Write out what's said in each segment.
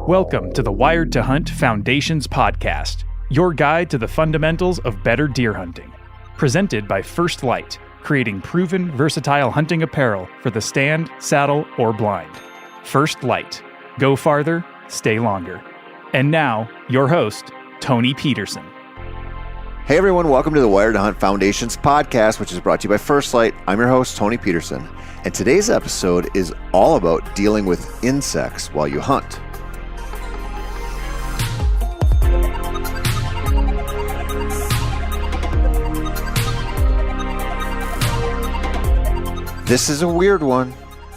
Welcome to the Wired to Hunt Foundations podcast, your guide to the fundamentals of better deer hunting. Presented by First Light, creating proven, versatile hunting apparel for the stand, saddle, or blind. First Light. Go farther, stay longer. And now, your host, Tony Peterson. Hey everyone, welcome to the Wired to Hunt Foundations podcast, which is brought to you by First Light. I'm your host, Tony Peterson, and today's episode is all about dealing with insects while you hunt. This is a weird one,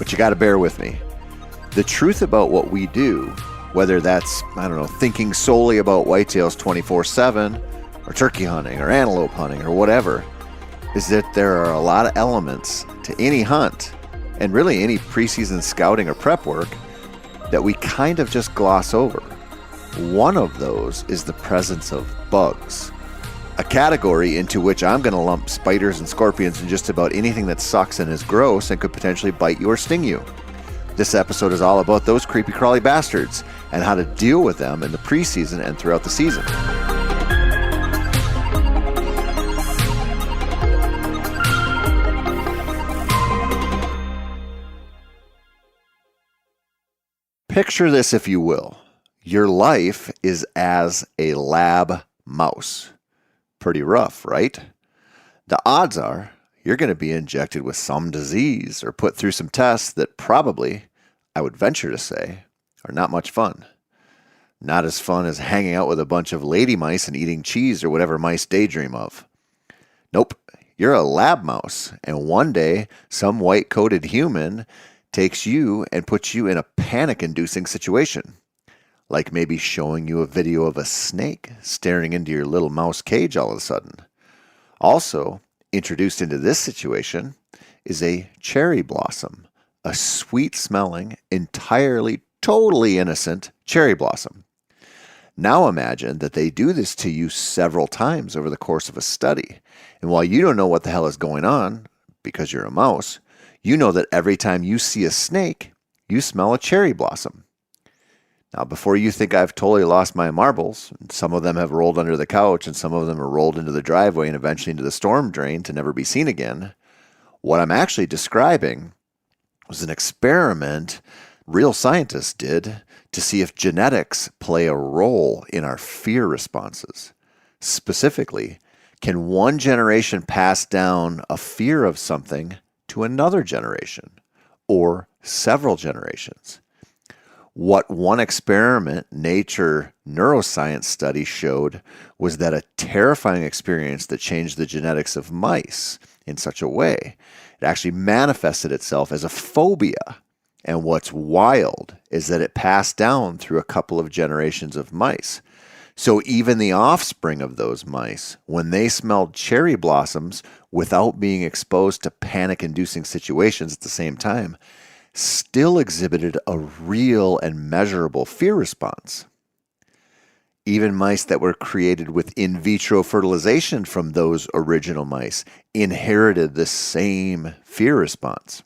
but you got to bear with me. The truth about what we do, whether that's, thinking solely about whitetails 24/7, or turkey hunting, or antelope hunting, or whatever, is that there are a lot of elements to any hunt, and really any preseason scouting or prep work, that we kind of just gloss over. One of those is the presence of bugs. A category into which I'm going to lump spiders and scorpions and just about anything that sucks and is gross and could potentially bite you or sting you. This episode is all about those creepy crawly bastards and how to deal with them in the preseason and throughout the season. Picture this, if you will. Your life is as a lab mouse. Pretty rough, right? The odds are you're going to be injected with some disease or put through some tests that probably, I would venture to say, are not much fun. Not as fun as hanging out with a bunch of lady mice and eating cheese or whatever mice daydream of. Nope, you're a lab mouse, and one day some white-coated human takes you and puts you in a panic-inducing situation. Like maybe showing you a video of a snake staring into your little mouse cage all of a sudden. Also, introduced into this situation is a cherry blossom, a sweet-smelling, entirely, totally innocent cherry blossom. Now imagine that they do this to you several times over the course of a study. And while you don't know what the hell is going on, because you're a mouse, you know that every time you see a snake, you smell a cherry blossom. Now, before you think I've totally lost my marbles, some of them have rolled under the couch and some of them are rolled into the driveway and eventually into the storm drain to never be seen again, what I'm actually describing was an experiment real scientists did to see if genetics play a role in our fear responses. Specifically, can one generation pass down a fear of something to another generation or several generations? What one experiment, Nature neuroscience study, showed was that a terrifying experience that changed the genetics of mice in such a way, it actually manifested itself as a phobia. And what's wild is that it passed down through a couple of generations of mice. So even the offspring of those mice, when they smelled cherry blossoms without being exposed to panic-inducing situations at the same time, still exhibited a real and measurable fear response. Even mice that were created with in vitro fertilization from those original mice inherited the same fear response.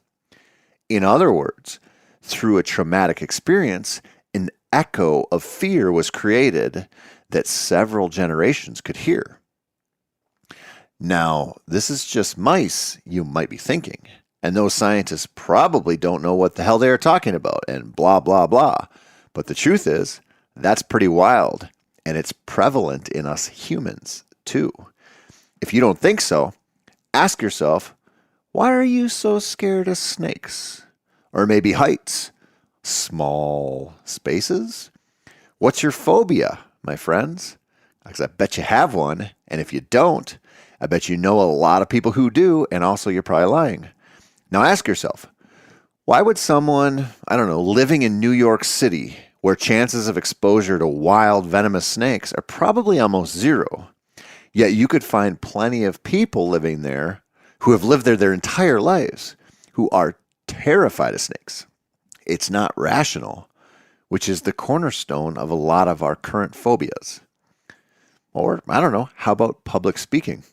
In other words, through a traumatic experience, an echo of fear was created that several generations could hear. Now, this is just mice, you might be thinking. And those scientists probably don't know what the hell they are talking about and blah, blah, blah. But the truth is, that's pretty wild. And it's prevalent in us humans, too. If you don't think so, ask yourself, why are you so scared of snakes? Or maybe heights? Small spaces? What's your phobia, my friends? Because I bet you have one. And if you don't, I bet you know a lot of people who do. And also you're probably lying. Now ask yourself, why would someone, living in New York City, where chances of exposure to wild venomous snakes are probably almost zero, yet you could find plenty of people living there who have lived there their entire lives, who are terrified of snakes? It's not rational, which is the cornerstone of a lot of our current phobias. Or, how about public speaking?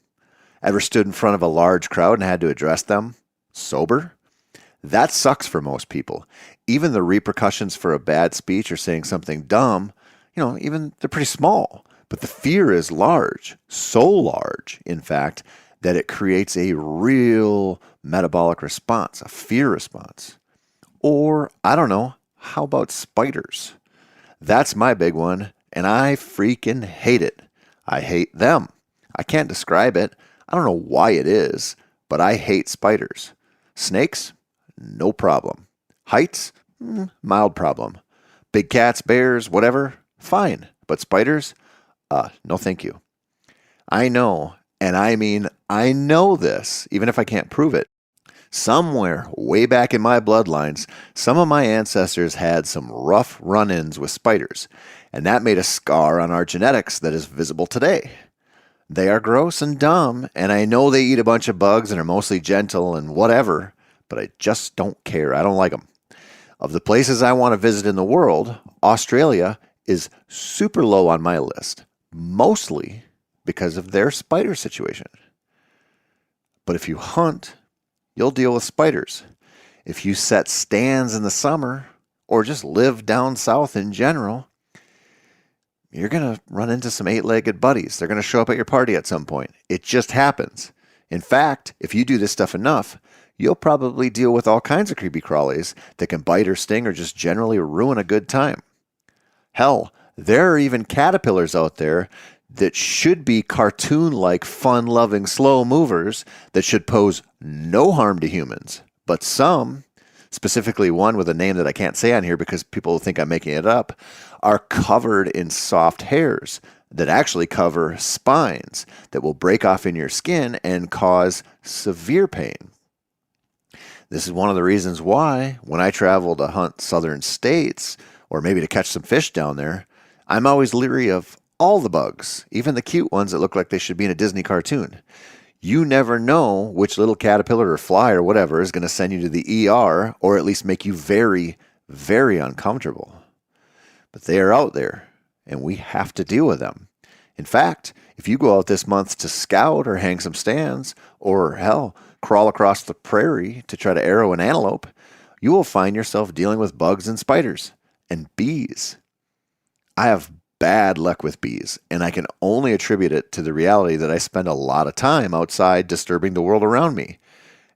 Ever stood in front of a large crowd and had to address them sober? That sucks for most people. Even the repercussions for a bad speech or saying something dumb, even they're pretty small. But the fear is large, so large, in fact, that it creates a real metabolic response, a fear response. Or, I don't know, how about spiders? That's my big one, and I freaking hate it. I hate them. I can't describe it. I don't know why it is, but I hate spiders. Snakes? No problem. Heights? Mild problem. Big cats, bears, whatever? Fine. But spiders? No thank you. I know, and I mean I know this, even if I can't prove it. Somewhere way back in my bloodlines, some of my ancestors had some rough run-ins with spiders, and that made a scar on our genetics that is visible today. They are gross and dumb, and I know they eat a bunch of bugs and are mostly gentle and whatever, but I just don't care. I don't like them. Of the places I want to visit in the world, Australia is super low on my list, mostly because of their spider situation. But if you hunt, you'll deal with spiders. If you set stands in the summer, or just live down south in general, you're going to run into some 8-legged buddies. They're going to show up at your party at some point. It just happens. In fact, if you do this stuff enough, you'll probably deal with all kinds of creepy crawlies that can bite or sting or just generally ruin a good time. Hell, there are even caterpillars out there that should be cartoon-like, fun-loving, slow movers that should pose no harm to humans. But some, specifically one with a name that I can't say on here because people think I'm making it up, are covered in soft hairs that actually cover spines that will break off in your skin and cause severe pain. This is one of the reasons why, when I travel to hunt southern states, or maybe to catch some fish down there, I'm always leery of all the bugs, even the cute ones that look like they should be in a Disney cartoon. You never know which little caterpillar or fly or whatever is going to send you to the ER or at least make you very, very uncomfortable. But they are out there, and we have to deal with them. In fact, if you go out this month to scout or hang some stands, or hell, crawl across the prairie to try to arrow an antelope, you will find yourself dealing with bugs and spiders and bees. I have bad luck with bees, and I can only attribute it to the reality that I spend a lot of time outside disturbing the world around me.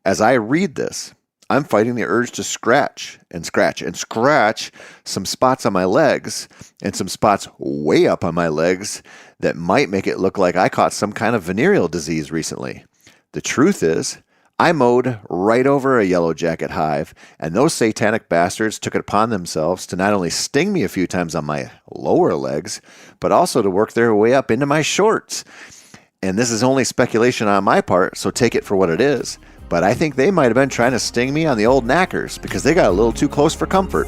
As I read this, I'm fighting the urge to scratch and scratch and scratch some spots on my legs and some spots way up on my legs that might make it look like I caught some kind of venereal disease recently. The truth is, I mowed right over a yellow jacket hive, and those satanic bastards took it upon themselves to not only sting me a few times on my lower legs, but also to work their way up into my shorts. And this is only speculation on my part, so take it for what it is. But I think they might have been trying to sting me on the old knackers because they got a little too close for comfort.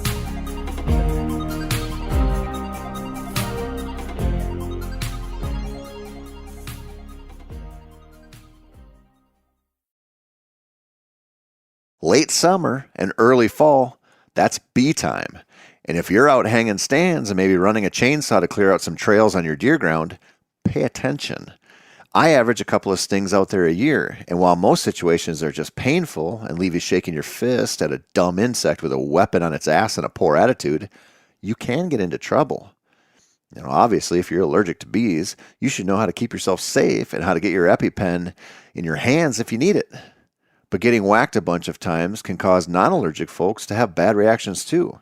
Late summer and early fall, that's bee time. And if you're out hanging stands and maybe running a chainsaw to clear out some trails on your deer ground, pay attention. I average a couple of stings out there a year, and while most situations are just painful and leave you shaking your fist at a dumb insect with a weapon on its ass and a poor attitude, you can get into trouble. Obviously, if you're allergic to bees, you should know how to keep yourself safe and how to get your EpiPen in your hands if you need it. But getting whacked a bunch of times can cause non-allergic folks to have bad reactions too.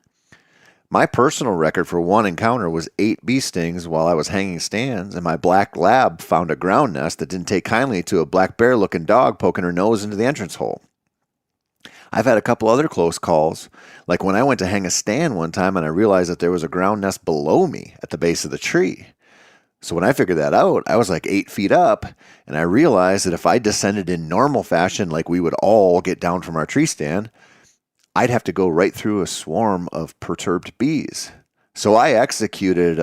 My personal record for one encounter was 8 bee stings while I was hanging stands, and my black lab found a ground nest that didn't take kindly to a black bear-looking dog poking her nose into the entrance hole. I've had a couple other close calls, like when I went to hang a stand one time and I realized that there was a ground nest below me at the base of the tree. So when I figured that out, I was like 8 feet up, and I realized that if I descended in normal fashion like we would all get down from our tree stand, I'd have to go right through a swarm of perturbed bees. So I executed,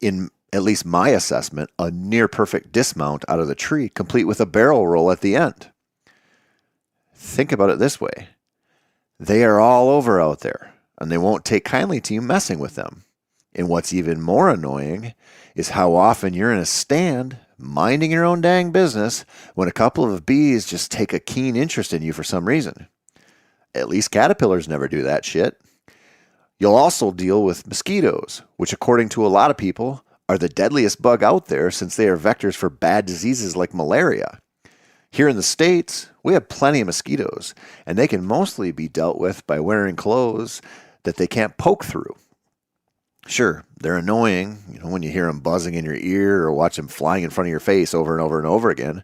in at least my assessment, a near-perfect dismount out of the tree, complete with a barrel roll at the end. Think about it this way. They are all over out there, and they won't take kindly to you messing with them. And what's even more annoying is how often you're in a stand, minding your own dang business, when a couple of bees just take a keen interest in you for some reason. At least caterpillars never do that shit. You'll also deal with mosquitoes, which according to a lot of people are the deadliest bug out there since they are vectors for bad diseases like malaria. Here in the States, we have plenty of mosquitoes, and they can mostly be dealt with by wearing clothes that they can't poke through. Sure, they're annoying, when you hear them buzzing in your ear or watch them flying in front of your face over and over and over again,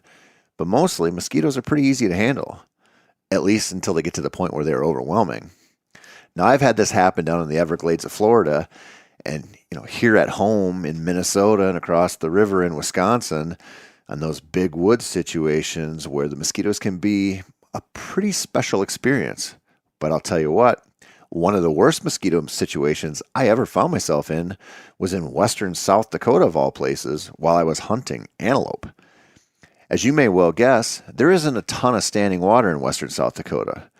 but mostly mosquitoes are pretty easy to handle, at least until they get to the point where they're overwhelming. Now, I've had this happen down in the Everglades of Florida, and here at home in Minnesota and across the river in Wisconsin, on those big woods situations where the mosquitoes can be a pretty special experience. But I'll tell you what, one of the worst mosquito situations I ever found myself in was in western South Dakota, of all places, while I was hunting antelope. As you may well guess, there isn't a ton of standing water in western South Dakota.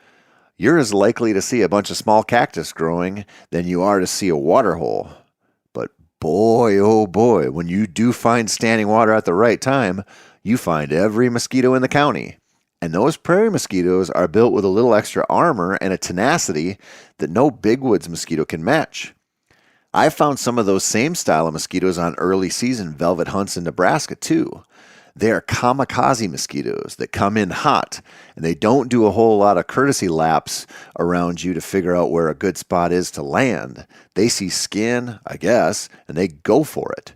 You're as likely to see a bunch of small cactus growing than you are to see a water hole. But boy, oh boy, when you do find standing water at the right time, you find every mosquito in the county. And those prairie mosquitoes are built with a little extra armor and a tenacity that no big woods mosquito can match. I found some of those same style of mosquitoes on early season velvet hunts in Nebraska too. They are kamikaze mosquitoes that come in hot, and they don't do a whole lot of courtesy laps around you to figure out where a good spot is to land. They see skin, I guess, and they go for it.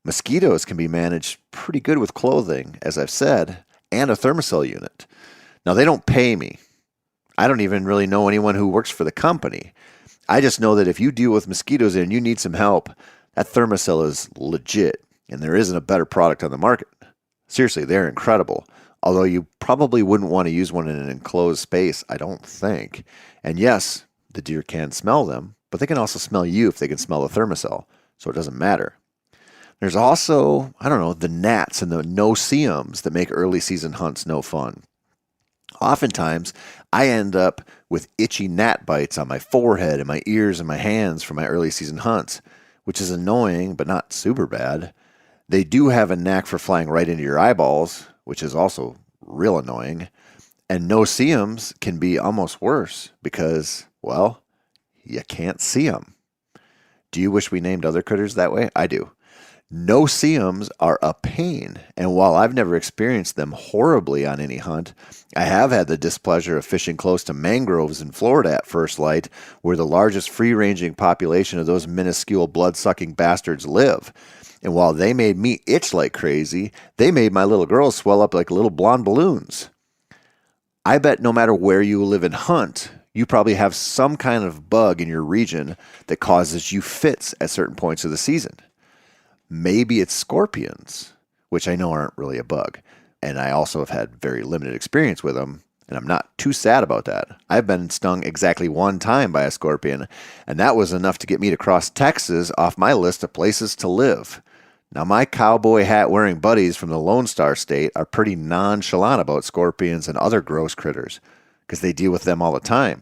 Mosquitoes can be managed pretty good with clothing, as I've said, and a thermocell unit. Now, they don't pay me. I don't even really know anyone who works for the company. I just know that if you deal with mosquitoes and you need some help, that thermocell is legit, and there isn't a better product on the market. Seriously, they're incredible. Although you probably wouldn't want to use one in an enclosed space, I don't think. And yes, the deer can smell them, but they can also smell you if they can smell the thermocell, so it doesn't matter. There's also, the gnats and the no-see-ums that make early season hunts no fun. Oftentimes, I end up with itchy gnat bites on my forehead and my ears and my hands from my early season hunts, which is annoying but not super bad. They do have a knack for flying right into your eyeballs, which is also real annoying. And no-see-ums can be almost worse because, well, you can't see them. Do you wish we named other critters that way? I do. No-see-ums are a pain, and while I've never experienced them horribly on any hunt, I have had the displeasure of fishing close to mangroves in Florida at first light, where the largest free-ranging population of those minuscule blood-sucking bastards live. And while they made me itch like crazy, they made my little girls swell up like little blonde balloons. I bet no matter where you live and hunt, you probably have some kind of bug in your region that causes you fits at certain points of the season. Maybe it's scorpions, which I know aren't really a bug, and I also have had very limited experience with them, and I'm not too sad about that. I've been stung exactly one time by a scorpion, and that was enough to get me to cross Texas off my list of places to live. Now, my cowboy hat-wearing buddies from the Lone Star State are pretty nonchalant about scorpions and other gross critters, because they deal with them all the time.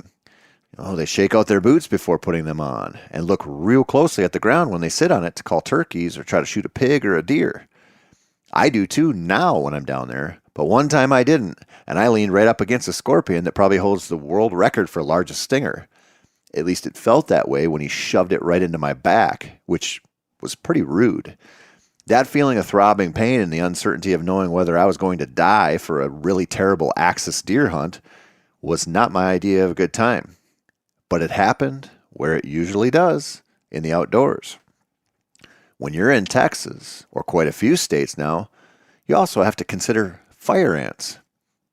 They shake out their boots before putting them on, and look real closely at the ground when they sit on it to call turkeys or try to shoot a pig or a deer. I do too now when I'm down there, but one time I didn't, and I leaned right up against a scorpion that probably holds the world record for largest stinger. At least it felt that way when he shoved it right into my back, which was pretty rude. That feeling of throbbing pain and the uncertainty of knowing whether I was going to die for a really terrible axis deer hunt was not my idea of a good time. But it happened where it usually does, in the outdoors. When you're in Texas, or quite a few states now, you also have to consider fire ants.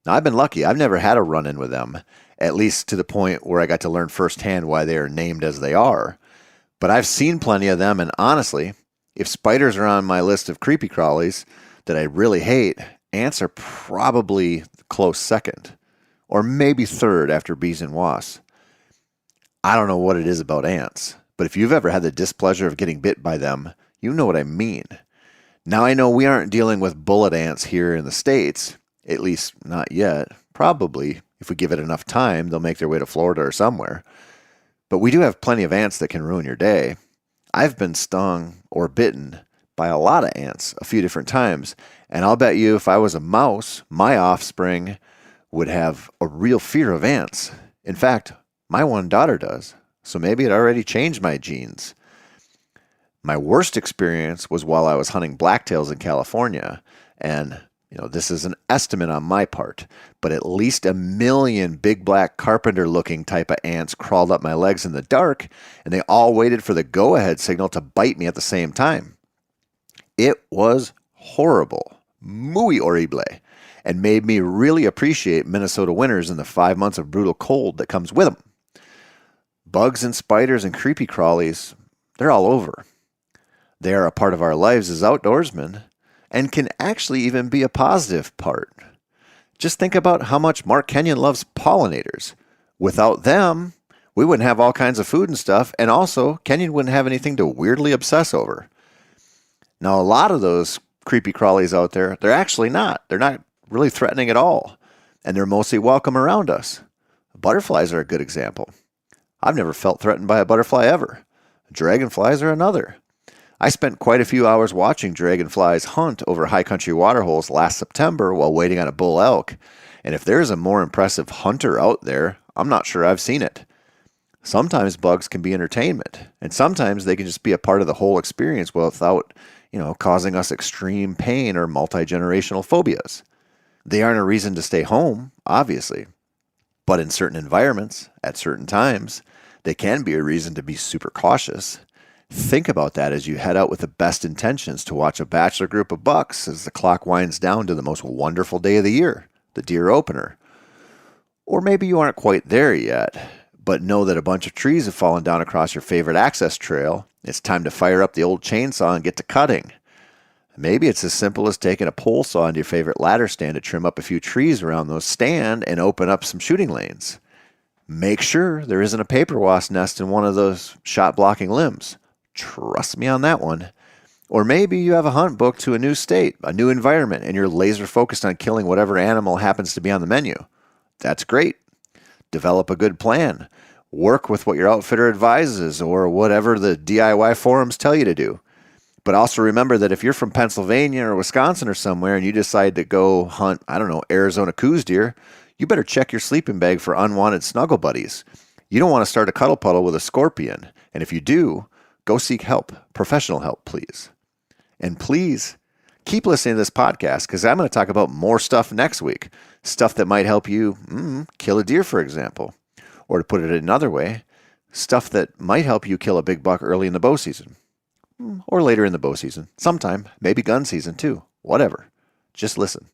Now, I've been lucky. I've never had a run-in with them, at least to the point where I got to learn firsthand why they are named as they are. But I've seen plenty of them, and honestly, if spiders are on my list of creepy crawlies that I really hate, ants are probably close second, or maybe third after bees and wasps. I don't know what it is about ants, but if you've ever had the displeasure of getting bit by them, you know what I mean. Now, I know we aren't dealing with bullet ants here in the States, at least not yet. Probably, if we give it enough time, they'll make their way to Florida or somewhere. But we do have plenty of ants that can ruin your day. I've been stung or bitten by a lot of ants a few different times, and I'll bet you if I was a mouse, my offspring would have a real fear of ants. In fact, my one daughter does, so maybe it already changed my genes. My worst experience was while I was hunting blacktails in California, and this is an estimate on my part, but at least 1 million big black carpenter-looking type of ants crawled up my legs in the dark, and they all waited for the go-ahead signal to bite me at the same time. It was horrible, muy horrible, and made me really appreciate Minnesota winters and the 5 months of brutal cold that comes with them. Bugs and spiders and creepy crawlies, they're all over. They are a part of our lives as outdoorsmen, and can actually even be a positive part. Just think about how much Mark Kenyon loves pollinators. Without them, we wouldn't have all kinds of food and stuff, and also Kenyon wouldn't have anything to weirdly obsess over. Now, a lot of those creepy crawlies out there, they're actually not. They're not really threatening at all, and they're mostly welcome around us. Butterflies are a good example. I've never felt threatened by a butterfly ever. Dragonflies are another. I spent quite a few hours watching dragonflies hunt over high country waterholes last September while waiting on a bull elk, and if there's a more impressive hunter out there, I'm not sure I've seen it. Sometimes bugs can be entertainment, and sometimes they can just be a part of the whole experience without, causing us extreme pain or multi-generational phobias. They aren't a reason to stay home, obviously, but in certain environments, at certain times, they can be a reason to be super cautious. Think about that as you head out with the best intentions to watch a bachelor group of bucks as the clock winds down to the most wonderful day of the year, the deer opener. Or maybe you aren't quite there yet, but know that a bunch of trees have fallen down across your favorite access trail. It's time to fire up the old chainsaw and get to cutting. Maybe it's as simple as taking a pole saw into your favorite ladder stand to trim up a few trees around those stand and open up some shooting lanes. Make sure there isn't a paper wasp nest in one of those shot-blocking limbs. Trust me on that one. Or maybe you have a hunt booked to a new state, a new environment, and you're laser focused on killing whatever animal happens to be on the menu. That's great. Develop a good plan. Work with what your outfitter advises or whatever the DIY forums tell you to do. But also remember that if you're from Pennsylvania or Wisconsin or somewhere and you decide to go hunt, Arizona coos deer, you better check your sleeping bag for unwanted snuggle buddies. You don't want to start a cuddle puddle with a scorpion. And if you do, go seek help, professional help, please. And please keep listening to this podcast because I'm going to talk about more stuff next week. Stuff that might help you kill a deer, for example. Or to put it another way, stuff that might help you kill a big buck early in the bow season. Or later in the bow season. Sometime, maybe gun season too. Whatever. Just listen.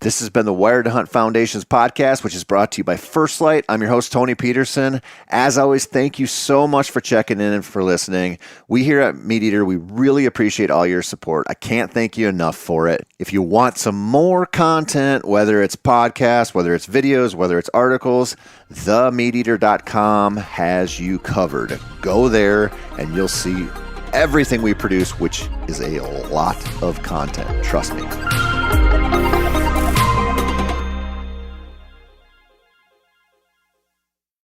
This has been the Wired to Hunt Foundation's podcast, which is brought to you by First Light. I'm your host, Tony Peterson. As always, thank you so much for checking in and for listening. We here at Meat Eater, we really appreciate all your support. I can't thank you enough for it. If you want some more content, whether it's podcasts, whether it's videos, whether it's articles, themeateater.com has you covered. Go there and you'll see everything we produce, which is a lot of content. Trust me.